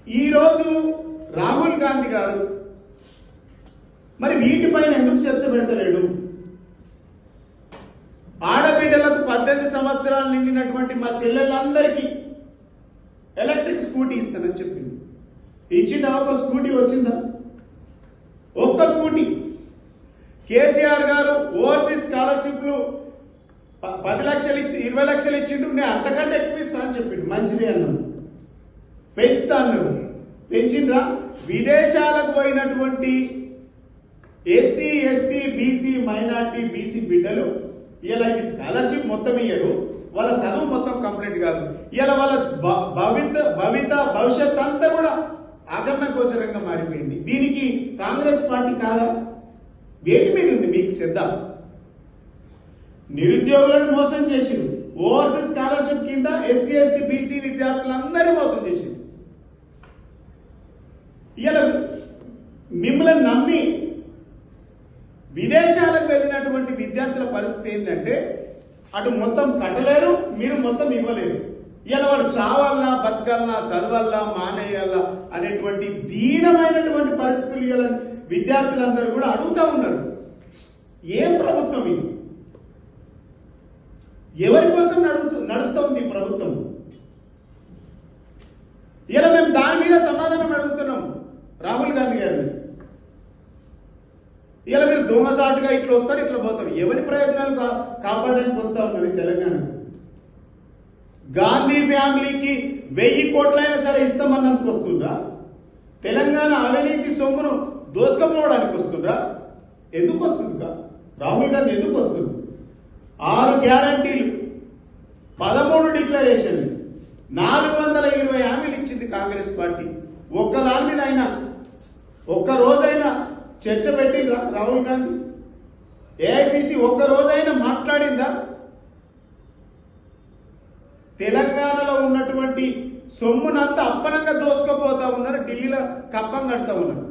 ఈరోజు రాహుల్ గాంధీ గారు మరి వీటిపైన ఎందుకు చర్చ పెడతలేడు? ఆడబిడ్డలకు 18 సంవత్సరాలు నిండినటువంటి మా చెల్లెళ్ళందరికీ ఎలక్ట్రిక్ స్కూటీ ఇస్తానని చెప్పింది. ఇచ్చిన ఒక స్కూటీ వచ్చిందా? ఒక్క స్కూటీ. కేసీఆర్ గారు ఓవర్సీస్ స్కాలర్షిప్లు 10 లక్షలు ఇచ్చి 20 లక్షలు ఇచ్చిండు, నేను అంతకంటే ఎక్కువ ఇస్తా అని చెప్పిండు. మంచిదే అన్నాను, పెంచుతా అన్నాడు. పెంచిండ్రా? విదేశాలకు పోయినటువంటి SC ST BC minority BC బిడ్డలు ఇలా స్కాలర్షిప్ మొత్తం ఇయ్యరు, వాళ్ళ చదువు మొత్తం కంప్లీట్ కాదు. ఇలా వాళ్ళ భవిష్యత్ అంతా కూడా ఆగమ్య గోచరంగా మారిపోయింది. దీనికి కాంగ్రెస్ పార్టీ కాదా? వేటి మీద ఉంది మీకు శ్రద్ధ? నిరుద్యోగులను మోసం చేసిండు. ఓవర్సీస్ స్కాలర్షిప్ కింద ఎస్సీ ఎస్టీ బీసీ విద్యార్థులందరినీ మోసం చేసిండు. ఇలా మిమ్మల్ని నమ్మి విదేశాలకు వెళ్ళినటువంటి విద్యార్థుల పరిస్థితి ఏంటంటే అటు మొత్తం కట్టలేరు, మీరు మొత్తం ఇవ్వలేరు. ఇలా వాడు చావాలన్నా బతకాలన్నా చదవాలన్నా మానేయాలా అనేటువంటి దీనమైనటువంటి పరిస్థితులు ఇలా విద్యార్థులందరూ కూడా అడుగుతా ఉన్నారు. ఏం ప్రభుత్వం ఇది? ఎవరి కోసం నడుస్తూ ఉంది ప్రభుత్వం? ఇలా మేము దాని మీద సమాధానం అడుగుతున్నాం రాహుల్ గాంధీ గారిని. ఇలా మీరు దొంగసాటుగా ఇట్లా వస్తారు, ఇట్లా పోతారు. ఎవరి ప్రయోజనాలు కాపాడడానికి వస్తా ఉన్నారు ఈ తెలంగాణ? గాంధీ ఫ్యామిలీకి 1000 కోట్లైనా సరే ఇస్తామన్నందుకు వస్తుందా? తెలంగాణ అవినీతి సొమ్మును దోసుకపోవడానికి వస్తుందా? ఎందుకు వస్తుందా? రాహుల్ గాంధీ ఎందుకు వస్తుంది? 6 గ్యారంటీలు, 13 డిక్లరేషన్లు, 420 హామీలు ఇచ్చింది కాంగ్రెస్ పార్టీ. ఒక్కదాని మీద అయినా ఒక్క రోజైనా చర్చ పెట్టిండ్రా రాహుల్ గాంధీ? ఏఐసిసి ఒక్క రోజైనా మాట్లాడిందా? తెలంగాణలో ఉన్నటువంటి సొమ్మునంతా అప్పనంగా దోసుకుపోతా ఉన్నారు, ఢిల్లీలో కప్పం కడతా ఉన్నారు.